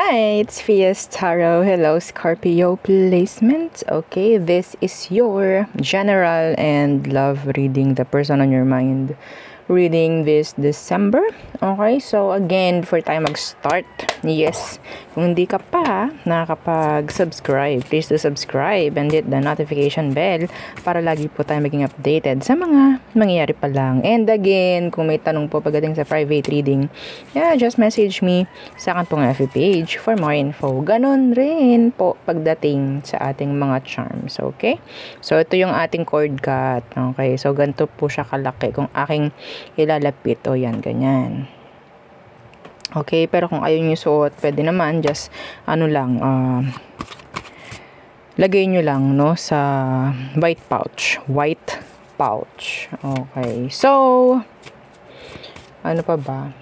Hi, it's Fias Tarot. Hello, Scorpio placement. Okay, this is your general and love reading, the person on your mind reading this December. Okay, so again, before tayo mag-start, yes, kung hindi ka pa nakakapag-subscribe, please do subscribe and hit the notification bell para lagi po tayo maging updated sa mga mangyayari pa lang. And again, kung may tanong po pagdating sa private reading, yeah, just message me sa akin pong FB page for more info. Ganon rin po pagdating sa ating mga charms, okay? So, ito yung ating cord cut, okay? So, ganito po siya kalaki kung aking ilalapit. O, yan, ganyan. Okay, pero kung ayaw nyo suot, pwede naman, just, lagay nyo lang, no, sa white pouch. Okay, so, ano pa ba?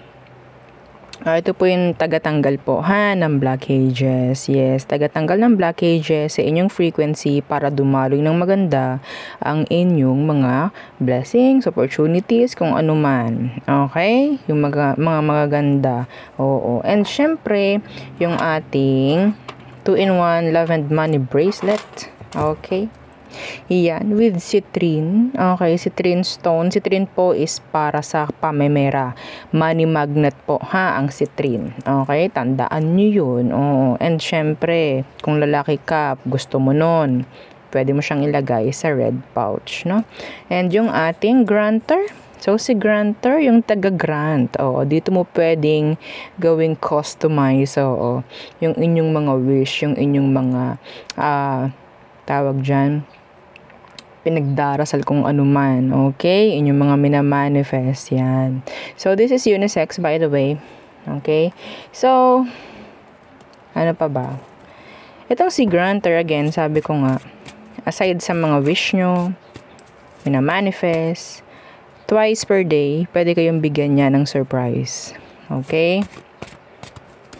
Ito po yung tagatanggal po ng blockages. Yes, tagatanggal ng blockages sa inyong frequency para dumaloy ng maganda ang inyong mga blessings, opportunities, kung ano man. Okay? Yung mga magaganda. Oo. And syempre, yung ating 2-in-1 Love and Money bracelet. Okay? Yan, with citrine. Okay, citrine stone. Citrine po is para sa pamemera. Money magnet po, ang citrine. Okay, tandaan nyo yun. Oo. And syempre, kung lalaki ka, gusto mo nun, pwede mo siyang ilagay sa red pouch, no? And yung ating granter. So, si granter, yung taga-grant. Oo, dito mo pwedeng gawing customize. Oo, yung inyong mga wish, yung inyong mga, tawag dyan, pinagdarasal kung ano man, okay? Inyong mga minamanifest, yan. So, this is unisex, by the way. Okay? So, ano pa ba? Itong si granter, again, sabi ko nga, aside sa mga wish nyo, minamanifest, twice per day, pwede kayong bigyan niya ng surprise. Okay?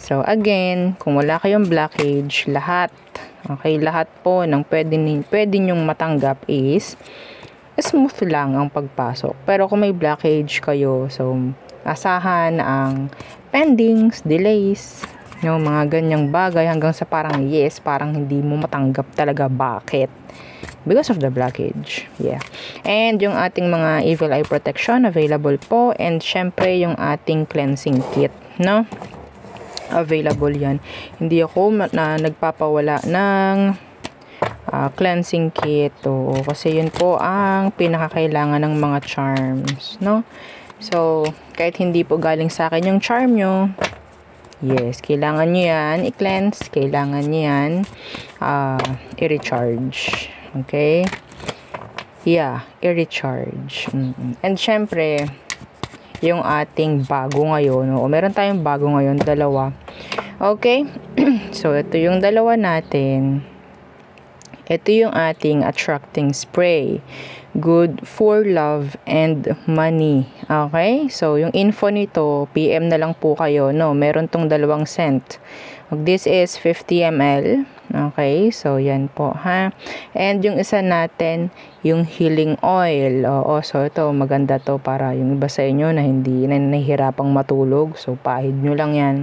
So, again, kung wala kayong blockage, lahat po ng pwede nyong matanggap is smooth lang ang pagpasok. Pero kung may blockage kayo, so, asahan ang pendings, delays, yung mga ganyang bagay hanggang sa parang yes, parang hindi mo matanggap talaga. Bakit? Because of the blockage. Yeah. And yung ating mga evil eye protection available po, and syempre yung ating cleansing kit, no? Available yan. Hindi ako nagpapawala ng cleansing kit. Kasi yun po ang pinakakailangan ng mga charms, no? So, kahit hindi po galing sa akin yung charm nyo, yes, kailangan nyo yan i-cleanse, kailangan nyo yan i-recharge. Okay? Yeah, i-recharge. And syempre, yung ating bago ngayon. Meron tayong bago ngayon, dalawa. Okay? So, ito yung dalawa natin. Ito yung ating attracting spray. Good for love and money. Okay? So, yung info nito, PM na lang po kayo. No, meron tong dalawang scent. This is 50 ml. Okay? So, yan po, And yung isa natin, yung healing oil. So, ito, maganda to para yung iba sa inyo na hindi na nahihirapang matulog. So, pahid nyo lang yan.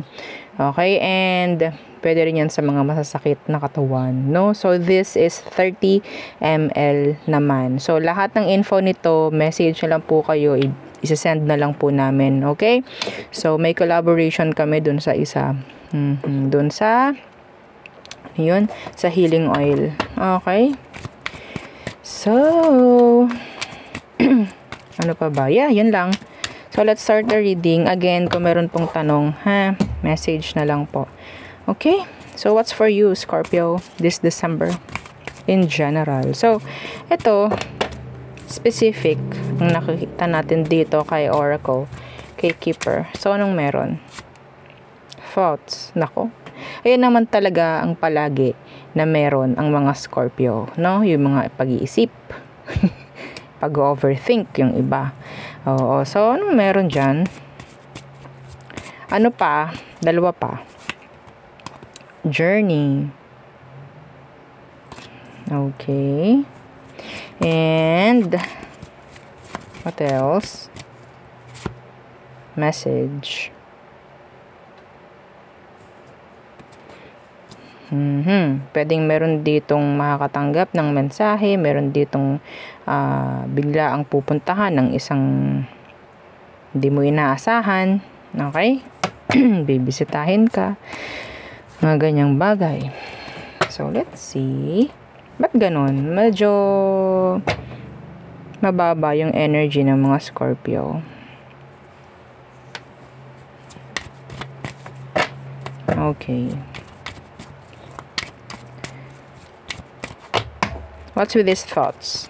Okay? And pwede rin yan sa mga masasakit na katawan, no? So, this is 30 ml naman. So, lahat ng info nito, message na lang po kayo, isa-send na lang po namin, okay? So, may collaboration kami dun sa isa. Dun sa sa healing oil. Okay? So, ano pa ba? Yeah, yun lang. So, let's start the reading. Again, kung meron pong tanong, message na lang po. Okay? So, what's for you, Scorpio, this December in general? So, ito, specific, ang nakikita natin dito kay Oracle, kay Keeper. So, anong meron? Thoughts. Nako. Ayan naman talaga ang palagi na meron ang mga Scorpio, no? Yung mga pag-iisip, pag-overthink yung iba. So, anong meron dyan? Ano pa? Dalawa pa. Journey. Okay. And what else? Message. Pwedeng meron ditong makakatanggap ng mensahe, meron ditong bigla ang pupuntahan ng isang hindi mo inaasahan. Okay? Bibisitahin ka. Mga ganyang bagay. So, let's see. Ba't ganun? Medyo mababa yung energy ng mga Scorpio. Okay. What's with these thoughts?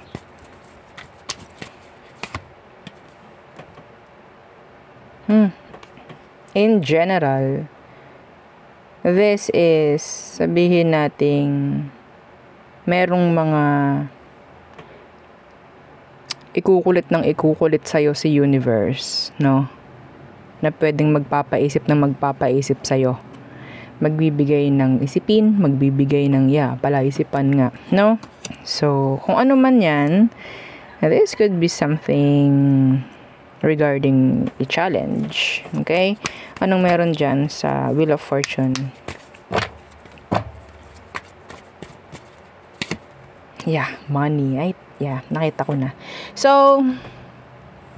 In general, this is, sabihin nating, merong mga ikukulit sa'yo si universe, no? Na pwedeng magpapaisip sa'yo. Magbibigay ng isipin, magbibigay ng palaisipan nga, no? So, kung ano man yan, this could be something regarding a challenge. Okay? Anong meron dyan sa Wheel of Fortune? Money. Nakita ko na. So,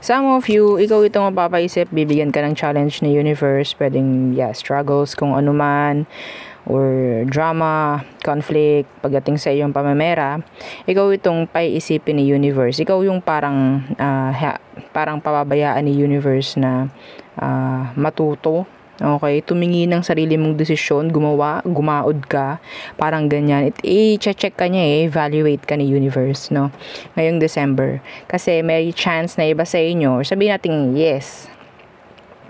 some of you, ikaw itong mapapaisip, bibigyan ka ng challenge ni universe, pwedeng, struggles kung ano man, or drama, conflict, pagdating sa iyong pamamera, ikaw itong paiisipin ni universe. Ikaw yung parang pababayaan ni universe na matuto. Okay, tumingi ng sarili mong desisyon, gumaod ka, parang ganyan. I-check ka niya evaluate ka ni universe, no? Ngayong December. Kasi may chance na iba sa inyo, sabihin natin yes,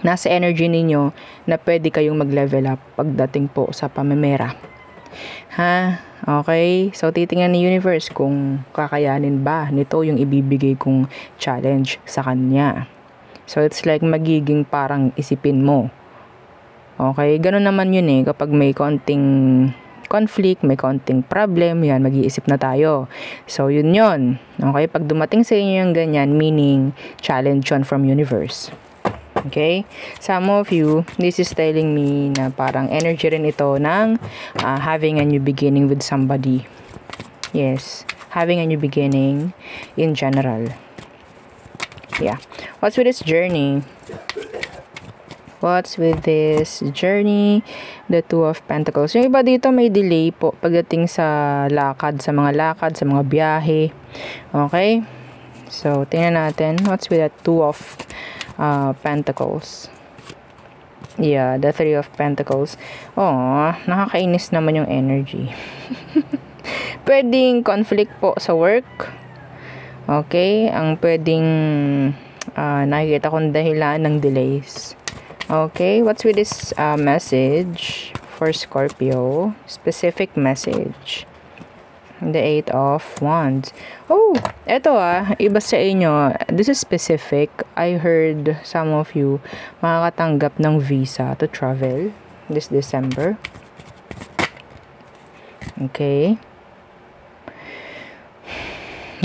nasa energy ninyo na pwede kayong mag-level up pagdating po sa pamamera. Okay? So, titingnan ni universe kung kakayanin ba nito yung ibibigay kong challenge sa kanya. So, it's like magiging parang isipin mo. Okay, ganun naman yun kapag may konting conflict, may konting problem, mag-iisip na tayo. So, yun. Okay, pag dumating sa inyo yung ganyan, meaning challenge yun from universe. Okay, some of you, this is telling me na parang energy rin ito ng having a new beginning with somebody. Yes, having a new beginning in general. What's with this journey? What's with this journey? The Two of Pentacles. Yung iba dito may delay po pagdating sa mga biyahe. Okay? So, tingnan natin. What's with that Two of Pentacles? The Three of Pentacles. Nakakainis naman yung energy. Pwedeng conflict po sa work. Okay? Ang pwedeng nakikita kong dahilan ng delays. Okay, what's with this message for Scorpio? Specific message. The Eight of Wands. Eto iba sa inyo. This is specific. I heard some of you makakatanggap ng visa to travel this December. Okay.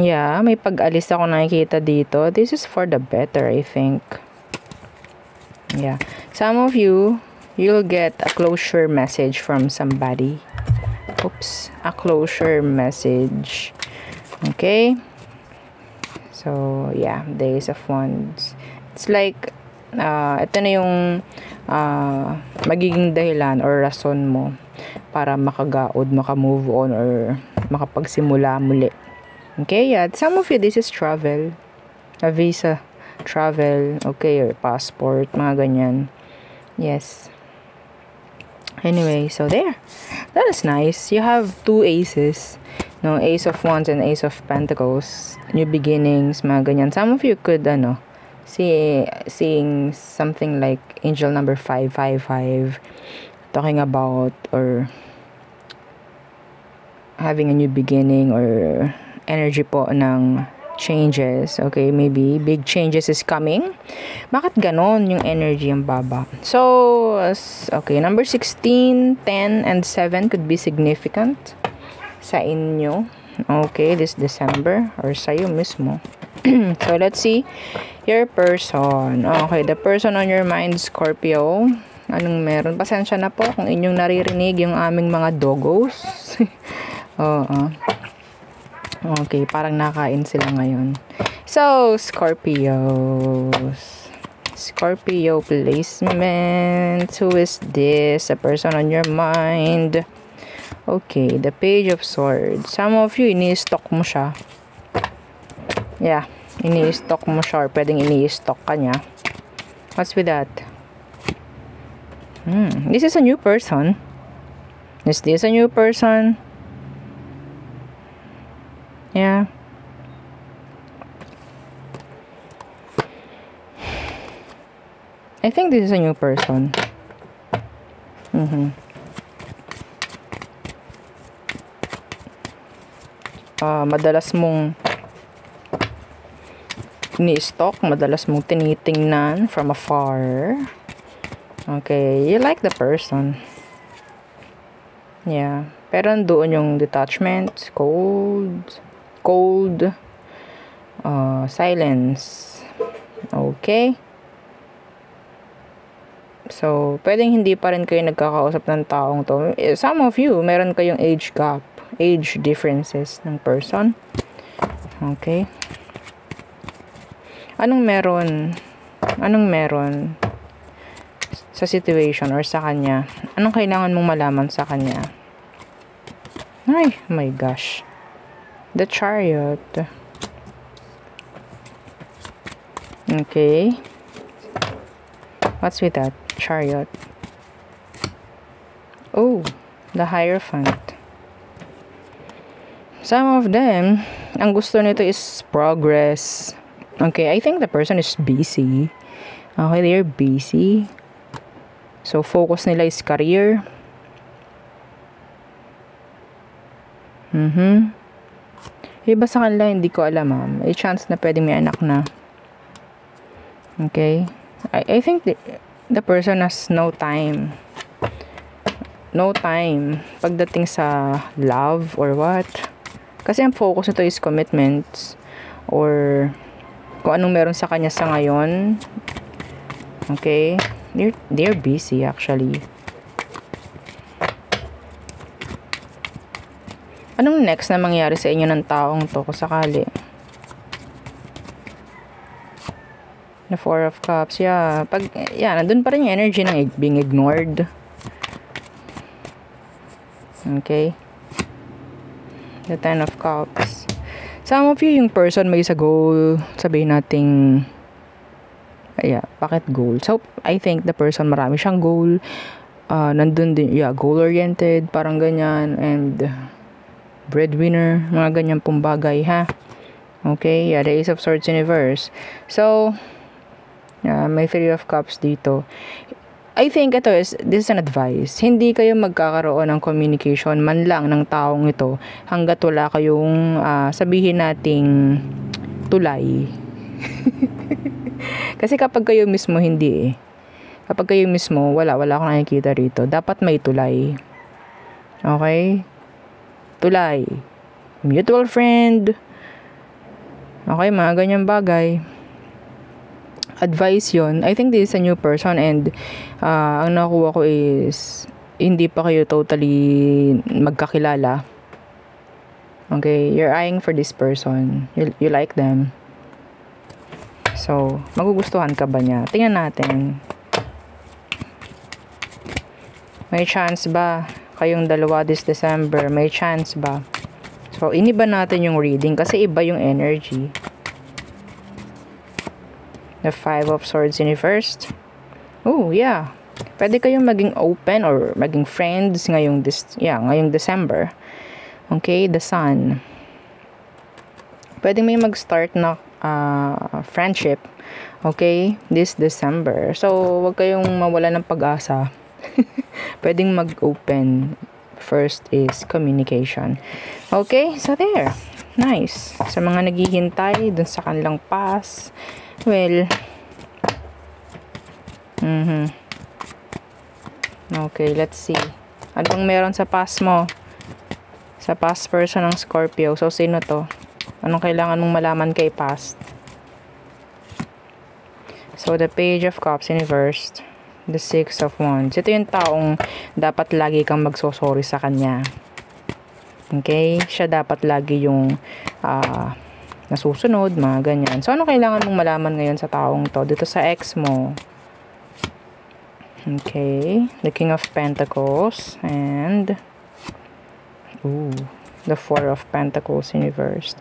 May pag-alis ako nakikita dito. This is for the better, I think. Some of you, you'll get a closure message from somebody. A closure message. Okay? So, the Ace of Wands. It's like, ito na yung magiging dahilan or rason mo para makagaod, makamove on, or makapagsimula muli. Okay? Some of you, this is travel. A visa. Travel, okay, or passport, mga ganyan. Yes. Anyway, so there. That is nice. You have two aces. No, Ace of Wands and Ace of Pentacles. New beginnings, mga ganyan. Some of you could, seeing something like angel number 555 talking about or having a new beginning or energy po ng changes. Okay, maybe big changes is coming. Bakit ganon yung energy ang baba? So, okay, number 16, 10, and 7 could be significant sa inyo. Okay, this December or sa'yo mismo. So, let's see your person. Okay, the person on your mind, Scorpio. Anong meron? Pasensya na po kung inyong naririnig yung aming mga doggos. Oo. Okay, parang nakain sila ngayon. So, Scorpios. Scorpio placement. Who is this? A person on your mind. Okay, the Page of Swords. Some of you, ini-stock mo siya. Yeah, ini-stock mo siya or pwedeng ini-stock ka niya. What's with that? This is a new person. Is this a new person? Yeah. I think this is a new person. Madalas mong ni-stalk, madalas mong tinitingnan from afar. Okay, you like the person. Yeah. Pero doon yung detachment, cold, silence. Okay. So, pwedeng hindi pa rin kayo nagkakausap ng taong to. Some of you, meron kayong age gap, age differences ng person. Okay. Anong meron sa situation or sa kanya? Anong kailangan mong malaman sa kanya? Ay, oh my gosh. The Chariot. Okay. What's with that? Chariot. Oh, the Hierophant. Some of them, ang gusto nito is progress. Okay, I think the person is busy. Okay, they're busy. So, focus nila is career. Iba sa kanila, hindi ko alam, ma'am. May chance na pwedeng may anak na. Okay. I think the person has no time. No time. Pagdating sa love or what. Kasi ang focus nito is commitments. Or kung anong meron sa kanya sa ngayon. Okay. They're busy actually. Anong next na mangyari sa inyo ng taong to kung sakali? The Four of Cups. Yeah. Nandun pa rin yung energy ng being ignored. Okay. The Ten of Cups. Some of you, yung person may sa goal. Sabihin nating bakit goal? So, I think the person marami siyang goal. Nandun din, goal-oriented. Parang ganyan. And breadwinner. Mga ganyan pong bagay, ha? Okay. Yeah, the Ace of Swords in reverse. So, may Three of Cups dito. I think this is an advice. Hindi kayo magkakaroon ng communication man lang ng taong ito hanggat wala kayong sabihin nating tulay. Kasi kapag kayo mismo hindi Kapag kayo mismo, wala akong nakikita rito. Dapat may tulay. Okay? Tulay. Mutual friend. Okay, mga ganyang bagay. Advice yon. I think this is a new person and ang nakuha ko is hindi pa kayo totally magkakilala. Okay, you're eyeing for this person. You like them. So, magugustuhan ka ba niya? Tingnan natin. May chance ba kayong dalawa this December? May chance ba? So, iniba natin yung reading kasi iba yung energy. The Five of Swords in reversed. Oh, yeah. Pwede kayong maging open or maging friends ngayong December. Okay, the Sun. Pwede may mag-start na friendship. Okay, this December. So, wag kayong mawala ng pag-asa. Pwedeng mag-open. First is communication. Okay, so there. Nice. Sa mga naghihintay dun sa kanilang past, well, okay, let's see. Ano bang meron sa past mo? Sa past person ng Scorpio. So, sino to? Anong kailangan mong malaman kay past? So, the Page of Cups in reversed. The Six of Wands. Ito yung taong dapat lagi kang magsosorry sa kanya. Okay? Siya dapat lagi yung nasusunod, mga ganyan. So, ano kailangan mong malaman ngayon sa taong to? Dito sa ex mo. Okay. The King of Pentacles. And the Four of Pentacles in reverse.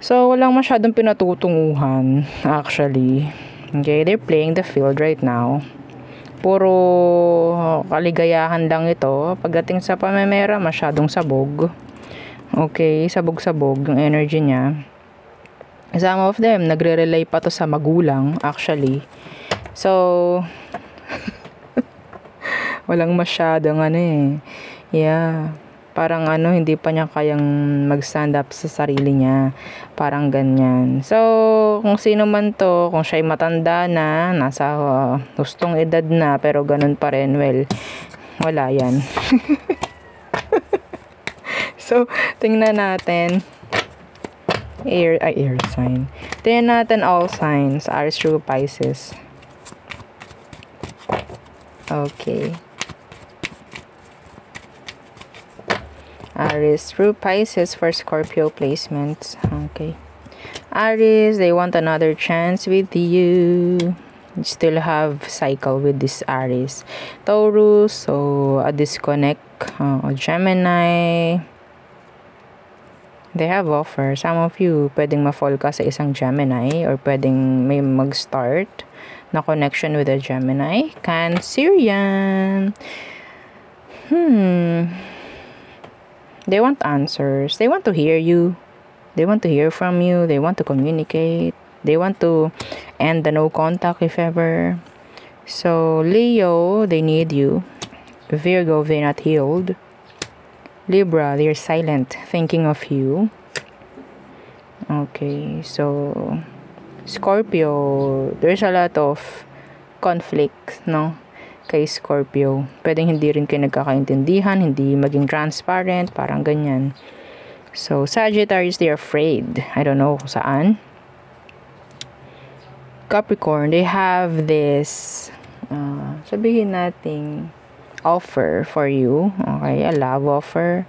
So, walang masyadong pinatutunguhan, actually. Okay? They're playing the field right now. Puro kaligayahan lang ito. Pagdating sa pamemera, masyadong sabog. Okay, sabog-sabog yung energy niya. Some of them, nagre-rely pa to sa magulang, actually. So, walang masyadong yeah. Parang hindi pa niya kayang mag-stand up sa sarili niya. Parang ganyan. So, kung sino man to, kung siya'y matanda na, nasa hustong edad na, pero ganun pa rin, well, wala yan. So, tingnan natin. Air sign. Tingnan natin all signs. Aries through Pisces. Okay. Aries through Pisces for Scorpio placements. Okay. Aries, they want another chance with you. You still have cycle with this Aries. Taurus, so a disconnect. Gemini, they have offer. Some of you, pwedeng ma-fall ka sa isang Gemini or pwedeng may mag-start na connection with a Gemini. Cancerian. They want answers. They want to hear you. They want to hear from you. They want to communicate. They want to end the no contact if ever. So, Leo, they need you. Virgo, they're not healed. Libra, they're silent, thinking of you. Okay, so Scorpio, there's a lot of conflict, no? Kay Scorpio. Pwedeng hindi rin kayo nagkakaintindihan, hindi maging transparent, parang ganyan. So, Sagittarius, they're afraid. I don't know kung saan. Capricorn, they have this, sabihin nating, offer for you. Okay, a love offer.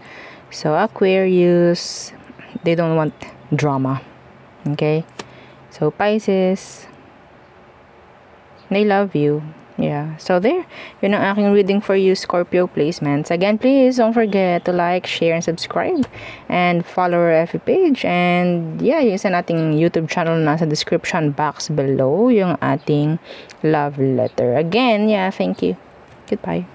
So, Aquarius, they don't want drama. Okay? So, Pisces, they love you. Yeah. So, there. Yun ang aking reading for you, Scorpio placements. Again, please don't forget to like, share, and subscribe. And follow our FB page. And, yeah, yung isa nating YouTube channel nasa description box below. Yung ating love letter. Again, yeah, thank you. Goodbye.